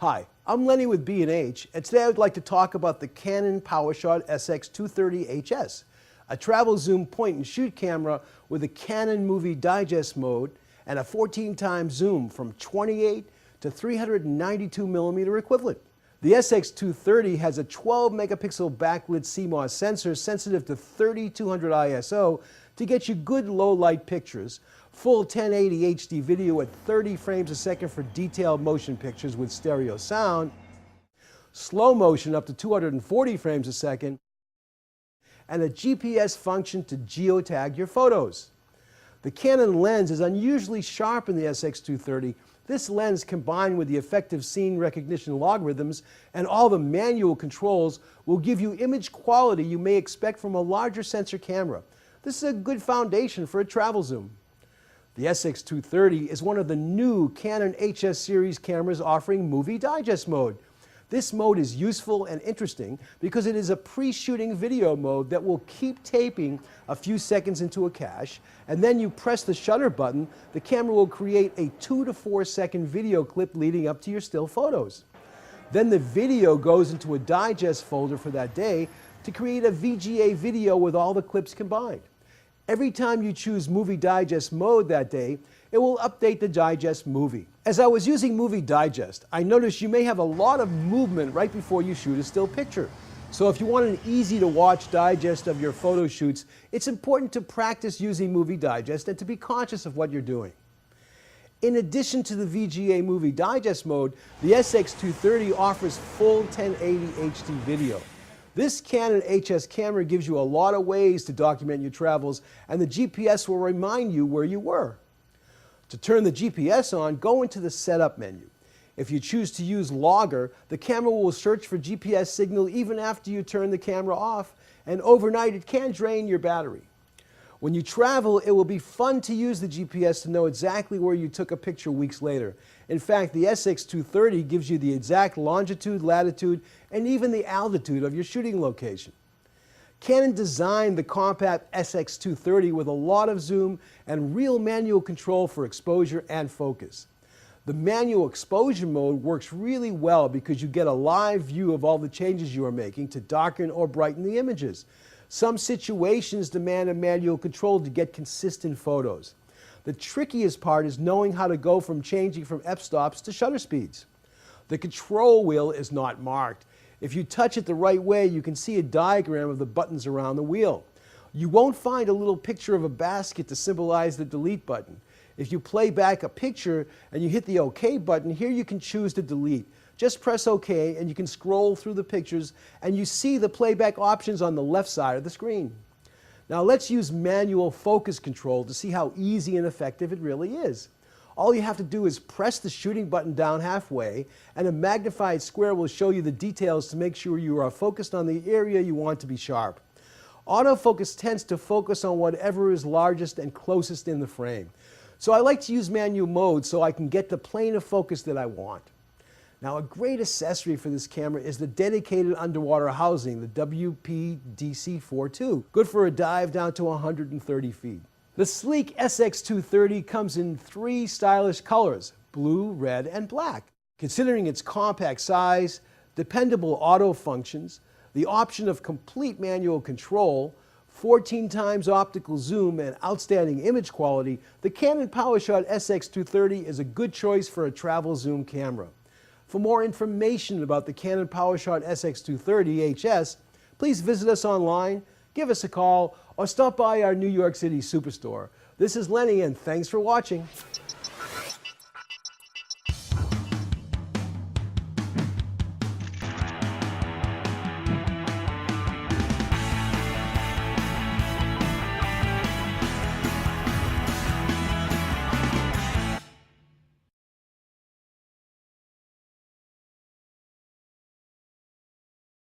Hi, I'm Lenny with B&H, and today I would like to talk about the Canon PowerShot SX230 HS, a travel zoom point-and-shoot camera with a Canon Movie Digest mode and a 14x zoom from 28 to 392 millimeter equivalent. The SX230 has a 12 megapixel backlit CMOS sensor sensitive to 3200 ISO to get you good low light pictures, full 1080 HD video at 30 frames a second for detailed motion pictures with stereo sound, slow motion up to 240 frames a second, and a GPS function to geotag your photos. The Canon lens is unusually sharp in the SX230. This lens, combined with the effective scene recognition algorithms and all the manual controls, will give you image quality you may expect from a larger sensor camera. This is a good foundation for a travel zoom. The SX230 is one of the new Canon HS series cameras offering Movie Digest mode. This mode is useful and interesting because it is a pre-shooting video mode that will keep taping a few seconds into a cache, and then you press the shutter button, the camera will create a 2 to 4 second video clip leading up to your still photos. Then the video goes into a digest folder for that day to create a VGA video with all the clips combined. Every time you choose Movie Digest mode that day, it will update the digest movie. As I was using Movie Digest, I noticed you may have a lot of movement right before you shoot a still picture. So if you want an easy to watch digest of your photo shoots, it's important to practice using Movie Digest and to be conscious of what you're doing. In addition to the VGA Movie Digest mode, the SX230 offers full 1080 HD video. This Canon HS camera gives you a lot of ways to document your travels, and the GPS will remind you where you were. To turn the GPS on, go into the Setup menu. If you choose to use Logger, the camera will search for GPS signal even after you turn the camera off, and overnight it can drain your battery. When you travel, it will be fun to use the GPS to know exactly where you took a picture weeks later. In fact, the SX230 gives you the exact longitude, latitude, and even the altitude of your shooting location. Canon designed the compact SX230 with a lot of zoom and real manual control for exposure and focus. The manual exposure mode works really well because you get a live view of all the changes you are making to darken or brighten the images. Some situations demand a manual control to get consistent photos. The trickiest part is knowing how to go from changing from f-stops to shutter speeds. The control wheel is not marked. If you touch it the right way, you can see a diagram of the buttons around the wheel. You won't find a little picture of a basket to symbolize the delete button. If you play back a picture and you hit the OK button, here you can choose to delete. Just press OK and you can scroll through the pictures and you see the playback options on the left side of the screen. Now let's use manual focus control to see how easy and effective it really is. All you have to do is press the shooting button down halfway and a magnified square will show you the details to make sure you are focused on the area you want to be sharp. Autofocus tends to focus on whatever is largest and closest in the frame. So I like to use manual mode so I can get the plane of focus that I want. Now, a great accessory for this camera is the dedicated underwater housing, the WPDC-42, good for a dive down to 130 feet. The sleek SX230 comes in 3 stylish colors, blue, red, and black. Considering its compact size, dependable auto functions, the option of complete manual control, 14x optical zoom, and outstanding image quality, the Canon PowerShot SX230 is a good choice for a travel zoom camera. For more information about the Canon PowerShot SX230 HS, please visit us online, give us a call, or stop by our New York City Superstore. This is Lenny, and thanks for watching.